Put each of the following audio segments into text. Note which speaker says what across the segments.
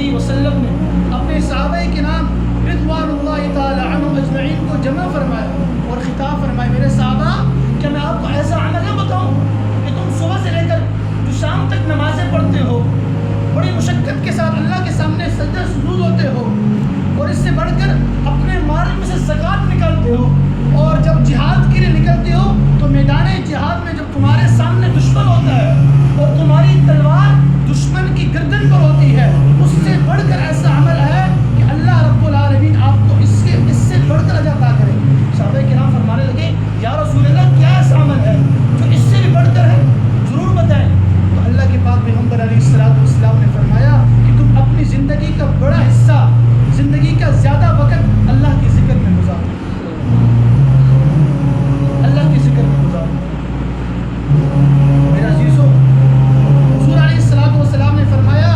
Speaker 1: علیہ وسلم نے اپنے صحابہ کرام رضوان اللہ تعالی عنہم اجمعین کو جمع فرمایا اور خطاب فرمایا، میرے صحابہ کیا میں آپ کو ایسا عمل نہ بتاؤں کہ تم صبح سے لے کر جو شام تک نمازیں پڑھتے ہو، بڑی مشقت کے ساتھ اللہ کے سامنے سجدہ سجود ہوتے ہو، اور اس سے بڑھ کر اپنے مال میں سے زکوٰۃ نکالتے ہو، اور جب جہاد کے لیے نکلتے ہو تو میدان جہاد میں جب تمہارے سامنے دشمن ہوتا ہے اور تمہاری تلوار دشمن کی گردن پر ہوتی ہے، اس سے بڑھ کر ایسا عمل ہے کہ اللہ رب العالمین آپ کو اس سے بڑھ کر اجر عطا کرے۔ صحابہ کرام فرمانے لگے یا رسول اللہ کیا ایسا عمل ہے جو اس سے بھی بڑھ کر ہے، ضرور بتائیں۔ تو اللہ کے پاک پیغمبر علیہ الصلوۃ والسلام نے فرمایا کہ تم اپنی زندگی کا بڑا حصہ، زندگی کا زیادہ وقت اللہ کے ذکر میں گزارو، اللہ کے ذکر میں گزارو۔ میرے عزیزو، حضور علیہ الصلوۃ والسلام نے فرمایا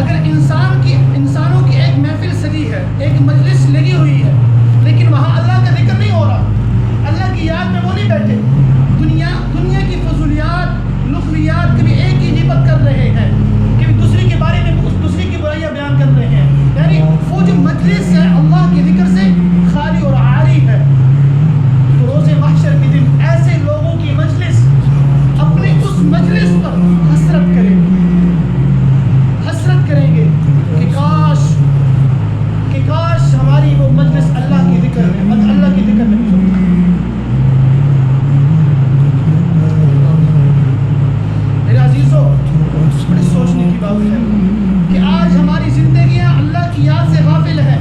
Speaker 1: اگر انسانوں کی ایک محفل سجی ہے، ایک مجلس لگی ہوئی ہے، لیکن وہاں اللہ کا ذکر نہیں ہو رہا، اللہ کی یاد میں وہ نہیں بیٹھے، دنیا کی فضولیات، لغویات، کبھی ایک ہی غیبت کر رہے ہیں، کبھی دوسری کے بارے میں دوسری کی برائیاں بیان کر رہے ہیں، یعنی وہ جو مجلس ہے اللہ کے ذکر سے خالی اور عاری ہے، تو روز محشر کے دن ایسے لوگوں کی مجلس اپنے اس مجلس پر حسرت کریں گے کہ کاش ہماری وہ مجلس اللہ کے ذکر میں میرے عزیزو، بڑی سوچنے کی بات ہے کہ آج ہماری زندگیاں اللہ کی یاد سے غافل ہیں۔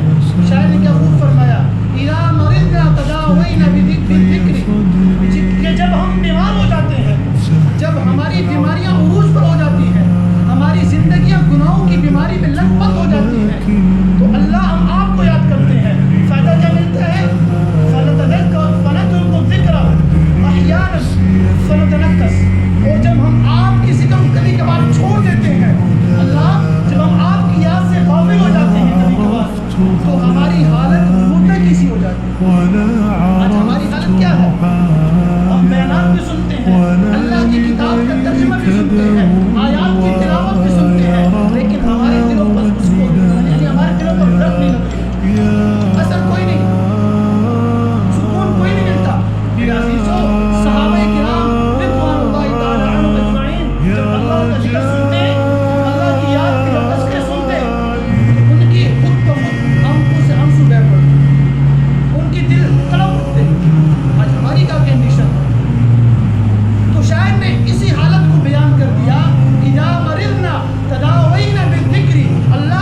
Speaker 1: شاعر نے کیا خوب فرمایا، اِذَا مَرِضْنَا تَدَاوَيْنَا بِالذِّکْرِ، کہ جب ہم بیمار ہو جاتے ہیں، جب ہماری بیماریاں عروج پر ہو جاتی ہیں، ہماری زندگیاں گناہوں کی بیماری میں لت پت ہو جاتی ہیں، تو اللہ ہم آپ کو یاد کرتے ہیں، فائدہ کیا ملتا ہے؟ فَنَتْرُكُ الذِّکْرَ أَحْیَانًا فَنَتَنَکَّسُ، اور جب ہم آپ کی ذکر کبھی کبھار چھوڑ دیتے ہیں، اللہ جب ہم آپ کی یاد سے غافل ہو جاتے ہیں کبھی کبھار، تو ہماری حالت مردہ کیسی ہو جاتی ہے۔ آج ہماری حالت کیا ہے؟ ہم بیانات بھی سنتے ہیں، اللہ کی کتاب کا ترجمہ بھی سنتے ہیں، آیات کی تلاوت بھی سنتے ہیں، لیکن ہمارے دلوں پر اس کو یعنی ہمارے دلوں پر رکھ نہیں لگتی، اثر کوئی نہیں، سکون کوئی نہیں ملتا۔ میرے عزیزو، صحابہ کرام رضوان اللہ تعالی عنہم اجمعین جب اللہ کا ذکر سنتے، اللہ کی یاد کے تذکرے سنتے، تو ان کی خود بخود آنکھوں سے آنسو بہہ پڑتے، ان کی دل تڑپ اٹھتے۔ آج ہماری کیا کنڈیشن ہے؟ تو شاعر نے اسی حالت کو بیان کر دیا، اِذَا مَرِضْنَا تَدَاوَيْنَا بِالذِّکْرِ، اللہ